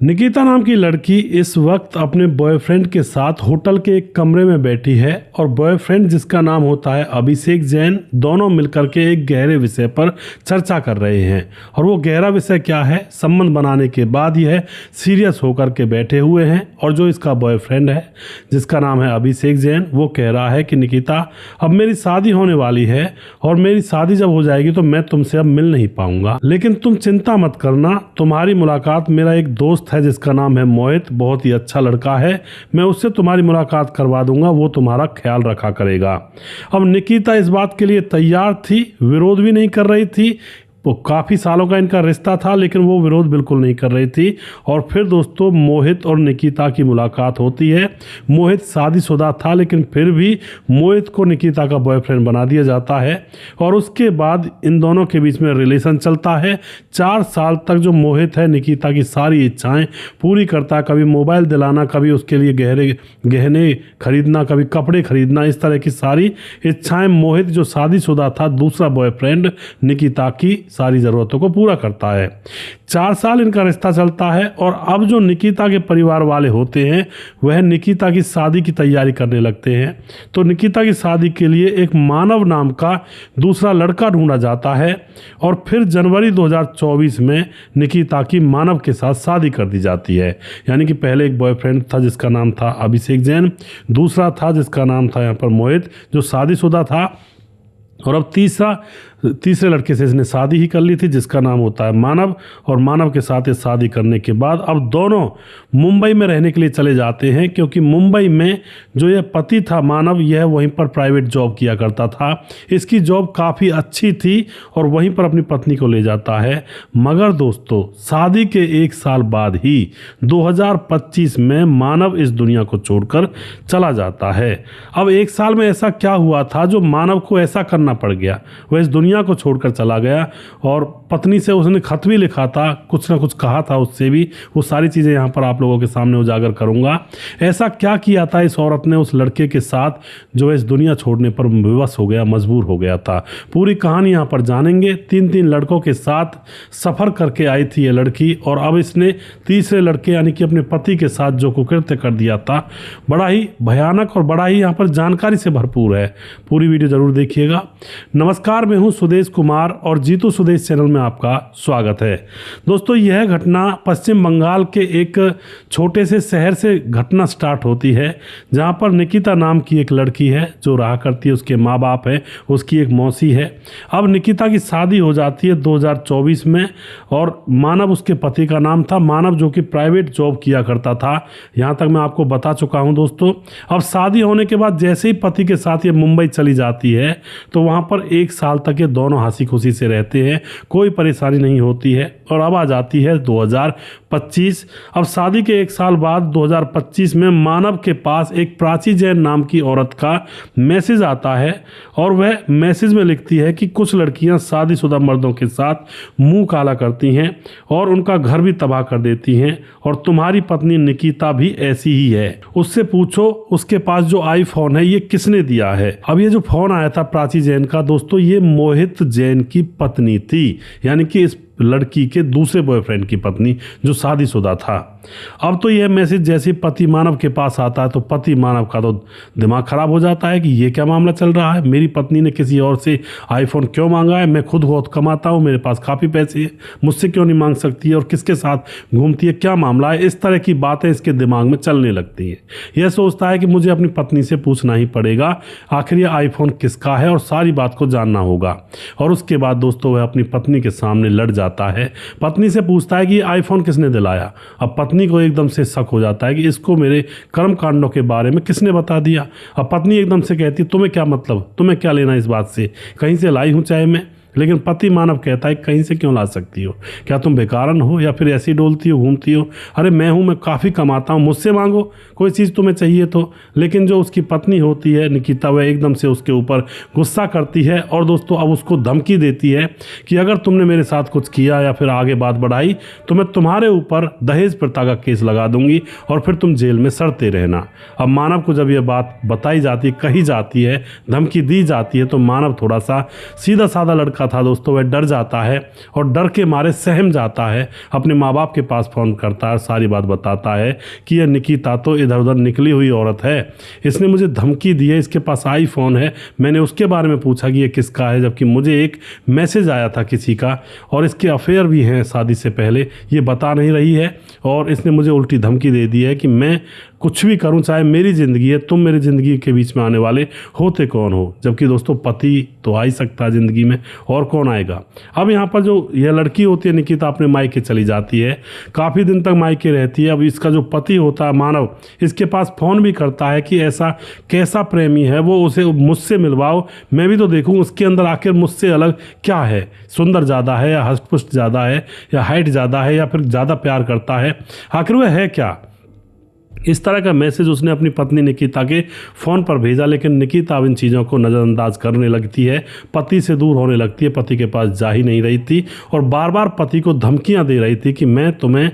निकिता नाम की लड़की इस वक्त अपने बॉयफ्रेंड के साथ होटल के एक कमरे में बैठी है और बॉयफ्रेंड जिसका नाम होता है अभिषेक जैन, दोनों मिलकर के एक गहरे विषय पर चर्चा कर रहे हैं। और वो गहरा विषय क्या है, संबंध बनाने के बाद यह सीरियस होकर के बैठे हुए हैं। और जो इसका बॉयफ्रेंड है जिसका नाम है अभिषेक जैन, वो कह रहा है कि निकिता अब मेरी शादी होने वाली है और मेरी शादी जब हो जाएगी तो मैं तुमसे अब मिल नहीं पाऊंगा, लेकिन तुम चिंता मत करना, तुम्हारी मुलाकात मेरा एक दोस्त है जिसका नाम है मोहित, बहुत ही अच्छा लड़का है, मैं उससे तुम्हारी मुलाकात करवा दूंगा, वो तुम्हारा ख्याल रखा करेगा। अब निकिता इस बात के लिए तैयार थी, विरोध भी नहीं कर रही थी। वो काफ़ी सालों का इनका रिश्ता था लेकिन वो विरोध बिल्कुल नहीं कर रही थी। और फिर दोस्तों मोहित और निकिता की मुलाकात होती है। मोहित शादीशुदा था लेकिन फिर भी मोहित को निकिता का बॉयफ्रेंड बना दिया जाता है और उसके बाद इन दोनों के बीच में रिलेशन चलता है। 4 साल तक जो मोहित है निकिता की सारी इच्छाएं पूरी करता है, कभी मोबाइल दिलाना, कभी उसके लिए गहने खरीदना, कभी कपड़े खरीदना, इस तरह की सारी इच्छाएं मोहित जो शादीशुदा था दूसरा बॉयफ्रेंड निकिता की सारी ज़रूरतों को पूरा करता है। 4 साल इनका रिश्ता चलता है और अब जो निकिता के परिवार वाले होते हैं वह निकिता की शादी की तैयारी करने लगते हैं। तो निकिता की शादी के लिए एक मानव नाम का दूसरा लड़का ढूंढा जाता है और फिर जनवरी 2024 में निकिता की मानव के साथ शादी कर दी जाती है। यानी कि पहले एक बॉयफ्रेंड था जिसका नाम था अभिषेक जैन, दूसरा था जिसका नाम था यहाँ पर मोहित जो शादीशुदा था, और अब तीसरे लड़के से इसने शादी ही कर ली थी जिसका नाम होता है मानव। और मानव के साथ ये शादी करने के बाद अब दोनों मुंबई में रहने के लिए चले जाते हैं, क्योंकि मुंबई में जो यह पति था मानव, यह वहीं पर प्राइवेट जॉब किया करता था। इसकी जॉब काफ़ी अच्छी थी और वहीं पर अपनी पत्नी को ले जाता है। मगर दोस्तों शादी के 1 साल बाद ही 2025 में मानव इस दुनिया को छोड़कर चला जाता है। अब 1 साल में ऐसा क्या हुआ था जो मानव को ऐसा करना पड़ गया, वह इस दुनिया को छोड़कर चला गया। और पत्नी से उसने खत भी लिखा था, कुछ ना कुछ कहा था उससे भी, वो सारी चीज़ें यहाँ पर आप लोगों के सामने उजागर करूँगा। ऐसा क्या किया था इस औरत ने उस लड़के के साथ जो इस दुनिया छोड़ने पर विवश हो गया, मजबूर हो गया था। पूरी कहानी यहाँ पर जानेंगे। 3 लड़कों के साथ सफ़र करके आई थी ये लड़की और अब इसने तीसरे लड़के यानी कि अपने पति के साथ जो कुकृत्य कर दिया था, बड़ा ही भयानक और बड़ा ही यहाँ पर जानकारी से भरपूर है। पूरी वीडियो ज़रूर देखिएगा। नमस्कार, मैं हूँ सुदेश कुमार और जीतू सुदेश चैनल में आपका स्वागत है। दोस्तों यह घटना पश्चिम बंगाल के एक छोटे से शहर से घटना स्टार्ट होती है, जहां पर निकिता नाम की एक लड़की है जो रहा करती है, उसके माँ बाप हैं, उसकी एक मौसी है। अब निकिता की शादी हो जाती है 2024 में और मानव उसके पति का नाम था, मानव जो कि प्राइवेट जॉब किया करता था। यहाँ तक मैं आपको बता चुका हूँ दोस्तों। अब शादी होने के बाद जैसे ही पति के साथ ये मुंबई चली जाती है तो वहाँ पर 1 साल तक ये दोनों हंसी खुशी से रहते हैं, कोई परेशानी नहीं होती है। और अब आ जाती है 2025। अब शादी के 1 साल बाद 2025 में मानव के पास एक प्राची जैन नाम की औरत का मैसेज आता है और वह मैसेज में लिखती है कि कुछ लड़कियां शादीशुदा मर्दों के साथ मुंह काला करती हैं और उनका घर भी तबाह कर देती हैं, और तुम्हारी पत्नी निकिता भी ऐसी ही है। उससे पूछो उसके पास जो आईफोन है ये किसने दिया है। अब ये जो फोन आया था प्राची जैन का दोस्तों, ये मोहित जैन की पत्नी थी, यानी कि इस लड़की के दूसरे बॉयफ्रेंड की पत्नी जो शादीशुदा था। अब तो यह मैसेज जैसे पति मानव के पास आता है तो पति मानव का तो दिमाग खराब हो जाता है कि ये क्या मामला चल रहा है, मेरी पत्नी ने किसी और से आईफोन क्यों मांगा है, मैं खुद बहुत कमाता हूँ, मेरे पास काफ़ी पैसे हैं, मुझसे क्यों नहीं मांग सकती है और किसके साथ घूमती है, क्या मामला है। इस तरह की बातें इसके दिमाग में चलने लगती हैं। यह सोचता है कि मुझे अपनी पत्नी से पूछना ही पड़ेगा आखिर यह आईफोन किसका है और सारी बात को जानना होगा। और उसके बाद दोस्तों वह अपनी पत्नी के सामने लड़ जाता है, पत्नी से पूछता है कि आईफोन किसने दिलाया। अब पत्नी को एकदम से शक हो जाता है कि इसको मेरे कर्म कांडों के बारे में किसने बता दिया। अब पत्नी एकदम से कहती तुम्हें क्या मतलब, तुम्हें क्या लेना इस बात से, कहीं से लाई हूँ चाहे मैं। लेकिन पति मानव कहता है कहीं से क्यों ला सकती हो, क्या तुम बेकारन हो या फिर ऐसी डोलती हो घूमती हो, अरे मैं हूँ, मैं काफ़ी कमाता हूँ, मुझसे मांगो कोई चीज़ तुम्हें चाहिए तो। लेकिन जो उसकी पत्नी होती है निकिता, वह एकदम से उसके ऊपर गुस्सा करती है और दोस्तों अब उसको धमकी देती है कि अगर तुमने मेरे साथ कुछ किया या फिर आगे बात बढ़ाई तो मैं तुम्हारे ऊपर दहेज प्रथा का केस लगा दूंगी और फिर तुम जेल में सड़ते रहना। अब मानव को जब यह बात बताई जाती, कही जाती है, धमकी दी जाती है तो मानव थोड़ा सा सीधा साधा लड़का लड़का था दोस्तों वह डर जाता है और डर के मारे सहम जाता है, अपने माँ बाप के पास फ़ोन करता है, सारी बात बताता है कि यह निकिता तो इधर उधर निकली हुई औरत है, इसने मुझे धमकी दी है, इसके पास आईफोन है, मैंने उसके बारे में पूछा कि ये किसका है, जबकि मुझे एक मैसेज आया था किसी का और इसके अफेयर भी हैं शादी से पहले, ये बता नहीं रही है और इसने मुझे उल्टी धमकी दे दी है कि मैं कुछ भी करूं, चाहे मेरी ज़िंदगी है, तुम मेरी ज़िंदगी के बीच में आने वाले होते कौन हो। जबकि दोस्तों पति तो आ ही सकता है ज़िंदगी में, और कौन आएगा। अब यहाँ पर जो यह लड़की होती है निकिता अपने मायके चली जाती है, काफ़ी दिन तक मायके रहती है। अब इसका जो पति होता है मानव, इसके पास फ़ोन भी करता है कि ऐसा कैसा प्रेमी है वो, उसे मुझसे मिलवाओ, मैं भी तो देखूँ उसके अंदर आखिर मुझसे अलग क्या है, सुंदर ज़्यादा है या हष्टपुष्ट ज़्यादा है या हाइट ज़्यादा है या फिर ज़्यादा प्यार करता है, आखिर वह है क्या। इस तरह का मैसेज उसने अपनी पत्नी निकिता के फ़ोन पर भेजा, लेकिन निकिता अब इन चीज़ों को नज़रअंदाज करने लगती है, पति से दूर होने लगती है, पति के पास जा ही नहीं रही थी और बार बार पति को धमकियां दे रही थी कि मैं तुम्हें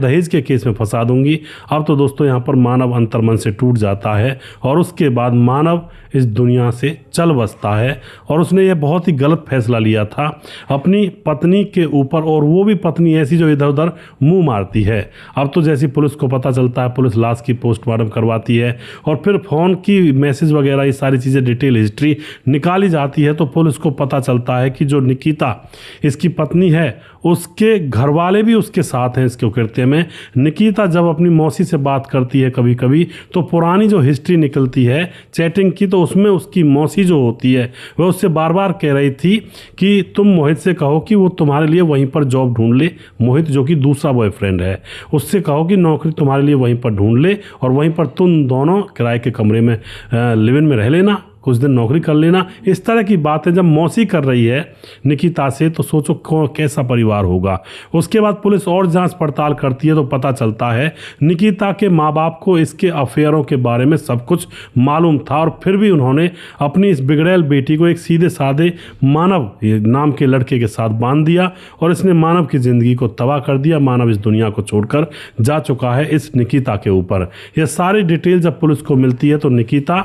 दहेज के केस में फंसा दूंगी। अब तो दोस्तों यहाँ पर मानव अंतर्मन से टूट जाता है और उसके बाद मानव इस दुनिया से चल बसता है और उसने यह बहुत ही गलत फैसला लिया था अपनी पत्नी के ऊपर, और वो भी पत्नी ऐसी जो इधर उधर मुंह मारती है। अब तो जैसी पुलिस को पता चलता है, पुलिस लाश की पोस्टमार्टम करवाती है और फिर फ़ोन की मैसेज वगैरह ये सारी चीज़ें डिटेल हिस्ट्री निकाली जाती है, तो पुलिस को पता चलता है कि जो निकिता इसकी पत्नी है उसके घर वाले भी उसके साथ हैं इसके कृत्य में। निकिता जब अपनी मौसी से बात करती है कभी कभी, तो पुरानी जो हिस्ट्री निकलती है चैटिंग की, तो उसमें उसकी मौसी जो होती है वह उससे बार बार कह रही थी कि तुम मोहित से कहो कि वो तुम्हारे लिए वहीं पर जॉब ढूंढ ले, मोहित जो कि दूसरा बॉयफ्रेंड है, उससे कहो कि नौकरी तुम्हारे लिए वहीं पर ढूंढ ले और वहीं पर तुम दोनों किराए के कमरे में लिव इन में रह लेना, कुछ दिन नौकरी कर लेना। इस तरह की बातें जब मौसी कर रही है निकिता से, तो सोचो कैसा परिवार होगा। उसके बाद पुलिस और जांच पड़ताल करती है तो पता चलता है निकिता के माँ बाप को इसके अफेयरों के बारे में सब कुछ मालूम था और फिर भी उन्होंने अपनी इस बिगड़ैल बेटी को एक सीधे साधे मानव नाम के लड़के के साथ बांध दिया और इसने मानव की ज़िंदगी को तबाह कर दिया। मानव इस दुनिया को छोड़कर जा चुका है इस निकिता के ऊपर। यह सारी डिटेल जब पुलिस को मिलती है तो निकिता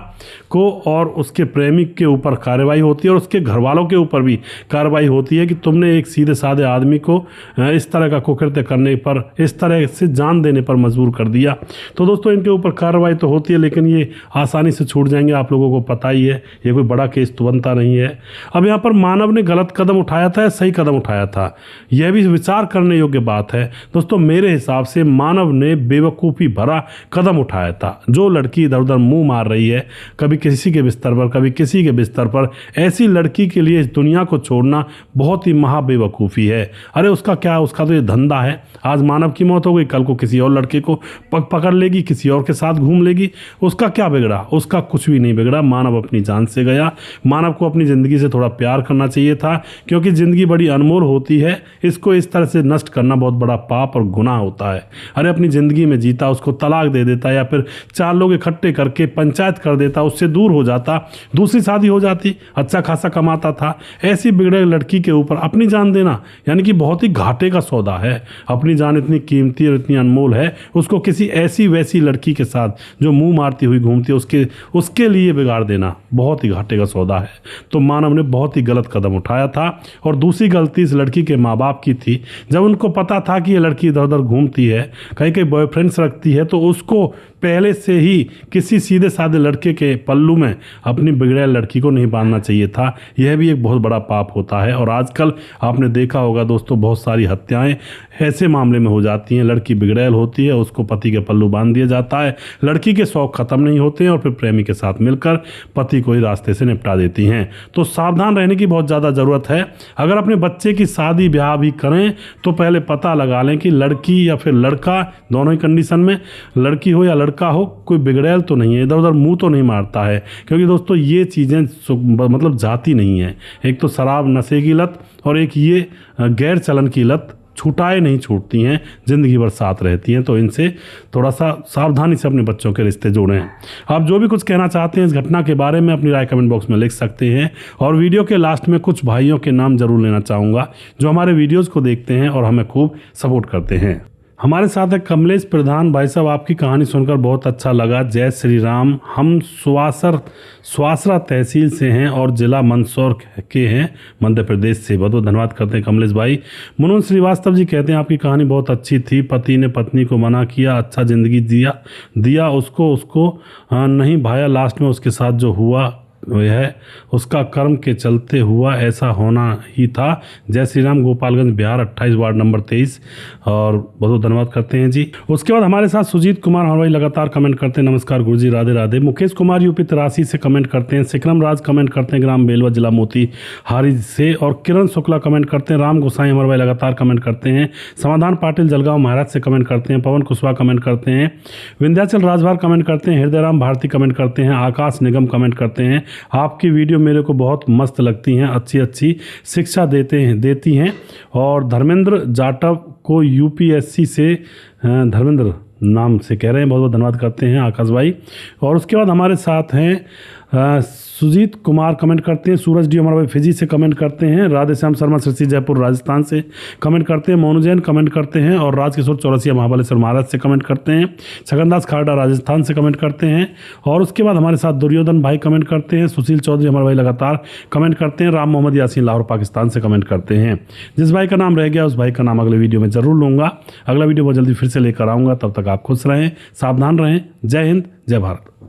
को और उसके प्रेमी के ऊपर कार्रवाई होती है और उसके घर वालों के ऊपर भी कार्रवाई होती है कि तुमने एक सीधे साधे आदमी को इस तरह का कुकृत्य करने पर, इस तरह से जान देने पर मजबूर कर दिया। तो दोस्तों इनके ऊपर कार्रवाई तो होती है, लेकिन ये आसानी से छूट जाएंगे, आप लोगों को पता ही है, ये कोई बड़ा केस तो बनता नहीं है। अब यहाँ पर मानव ने गलत कदम उठाया था या सही कदम उठाया था, यह भी विचार करने योग्य बात है। दोस्तों मेरे हिसाब से मानव ने बेवकूफ़ी भरा कदम उठाया था। जो लड़की इधर उधर मुँह मार रही है, कभी किसी के बिस्तर पर कभी किसी के बिस्तर पर, ऐसी लड़की के लिए इस दुनिया को छोड़ना बहुत ही महा बेवकूफ़ी है। अरे उसका क्या, उसका तो ये धंधा है, आज मानव की मौत हो गई, कल को किसी और लड़के को पकड़ लेगी, किसी और के साथ घूम लेगी, उसका क्या बिगड़ा, उसका कुछ भी नहीं बिगड़ा। मानव अपनी जान से गया। मानव को अपनी ज़िंदगी से थोड़ा प्यार करना चाहिए था, क्योंकि ज़िंदगी बड़ी अनमोल होती है, इसको इस तरह से नष्ट करना बहुत बड़ा पाप और गुनाह होता है। अरे अपनी ज़िंदगी में जीता, उसको तलाक दे देता या फिर 4 लोग इकट्ठे करके पंचायत कर देता, उससे दूर हो जाता, दूसरी शादी हो जाती, अच्छा खासा कमाता था। ऐसी बिगड़े लड़की के ऊपर अपनी जान देना यानी कि बहुत ही घाटे का सौदा है। अपनी जान इतनी कीमती और इतनी अनमोल है, उसको किसी ऐसी वैसी लड़की के साथ जो मुंह मारती हुई घूमती है उसके लिए बिगाड़ देना बहुत ही घाटे का सौदा है। तो मानव ने बहुत ही गलत कदम उठाया था। और दूसरी गलती इस लड़की के माँ बाप की थी। जब उनको पता था कि ये लड़की इधर उधर घूमती है, कहीं कहीं बॉयफ्रेंड्स रखती है, तो उसको पहले से ही किसी सीधे साधे लड़के के पल्लू में अपनी बिगड़ैल लड़की को नहीं बांधना चाहिए था। यह भी एक बहुत बड़ा पाप होता है। और आजकल आपने देखा होगा दोस्तों, बहुत सारी हत्याएं ऐसे मामले में हो जाती हैं। लड़की बिगड़ैल होती है, उसको पति के पल्लू बांध दिया जाता है, लड़की के शौक खत्म नहीं होते हैं और फिर प्रेमी के साथ मिलकर पति को ही रास्ते से निपटा देती हैं। तो सावधान रहने की बहुत ज़्यादा ज़रूरत है। अगर अपने बच्चे की शादी ब्याह भी करें तो पहले पता लगा लें कि लड़की या फिर लड़का, दोनों ही कंडीशन में, लड़की हो या लड़का हो, कोई बिगड़ैल तो नहीं है, इधर उधर मुंह तो नहीं मारता है। क्योंकि दोस्तों ये चीज़ें मतलब जाती नहीं है। एक तो शराब नशे की लत और एक ये गैर चलन की लत छुटाए नहीं छूटती हैं, ज़िंदगी भर साथ रहती हैं। तो इनसे थोड़ा सा सावधानी से अपने बच्चों के रिश्ते जोड़ें। आप जो भी कुछ कहना चाहते हैं इस घटना के बारे में अपनी राय कमेंट बॉक्स में लिख सकते हैं। और वीडियो के लास्ट में कुछ भाइयों के नाम जरूर लेना चाहूँगा जो हमारे वीडियोज़ को देखते हैं और हमें खूब सपोर्ट करते हैं। हमारे साथ है कमलेश प्रधान। भाई साहब, आपकी कहानी सुनकर बहुत अच्छा लगा। जय श्री राम। हम सुवासरा तहसील से हैं और जिला मंदसौर के हैं, मध्य प्रदेश से। बहुत बहुत धन्यवाद करते हैं कमलेश भाई। मनोज श्रीवास्तव जी कहते हैं आपकी कहानी बहुत अच्छी थी। पति ने पत्नी को मना किया, अच्छा जिंदगी दिया उसको नहीं भाया, लास्ट में उसके साथ जो हुआ वह उसका कर्म के चलते हुआ, ऐसा होना ही था। जय श्री राम, गोपालगंज बिहार, 28 वार्ड नंबर 23। और बहुत बहुत धन्यवाद करते हैं जी। उसके बाद हमारे साथ सुजीत कुमार हमारे लगातार कमेंट करते हैं, नमस्कार गुरुजी, राधे राधे। मुकेश कुमार यूपी 83 से कमेंट करते हैं। सिकरम राज कमेंट करते हैं ग्राम बेलवा, जिला मोतीहारी से। और किरण शुक्ला कमेंट करते हैं। राम गोसाई हमारे भाई लगातार कमेंट करते हैं। समाधान पाटिल जलगांव महाराज से कमेंट करते हैं। पवन कुशवाहा कमेंट करते हैं। विंध्याचल राजभार कमेंट करते हैं। हृदय राम भारती कमेंट करते हैं। आकाश निगम कमेंट करते हैं, आपकी वीडियो मेरे को बहुत मस्त लगती हैं, अच्छी शिक्षा देती हैं। और धर्मेंद्र जाटव को यूपीएससी से धर्मेंद्र नाम से कह रहे हैं, बहुत बहुत धन्यवाद करते हैं आकाश भाई। और उसके बाद हमारे साथ हैं सुजीत कुमार कमेंट करते हैं। सूरज डी हमारे भाई फिजी से कमेंट करते हैं। राधेश्याम शर्मा सिरसी जयपुर राजस्थान से कमेंट करते हैं। मोनू जैन कमेंट करते हैं। और राजकिशोर चौरसिया महाबलेश्वर महाराज से कमेंट करते हैं। छगनदास खारडा राजस्थान से कमेंट करते हैं। और उसके बाद हमारे साथ दुर्योधन भाई कमेंट करते हैं। सुशील चौधरी हमारे भाई लगातार कमेंट करते हैं। राम मोहम्मद यासीन लाहौर पाकिस्तान से कमेंट करते हैं। जिस भाई का नाम रह गया उस भाई का नाम अगले वीडियो में जरूर लूँगा। अगला वीडियो बहुत जल्दी फिर से लेकर आऊँगा, तब तक आप खुश रहें, सावधान रहें। जय हिंद, जय भारत।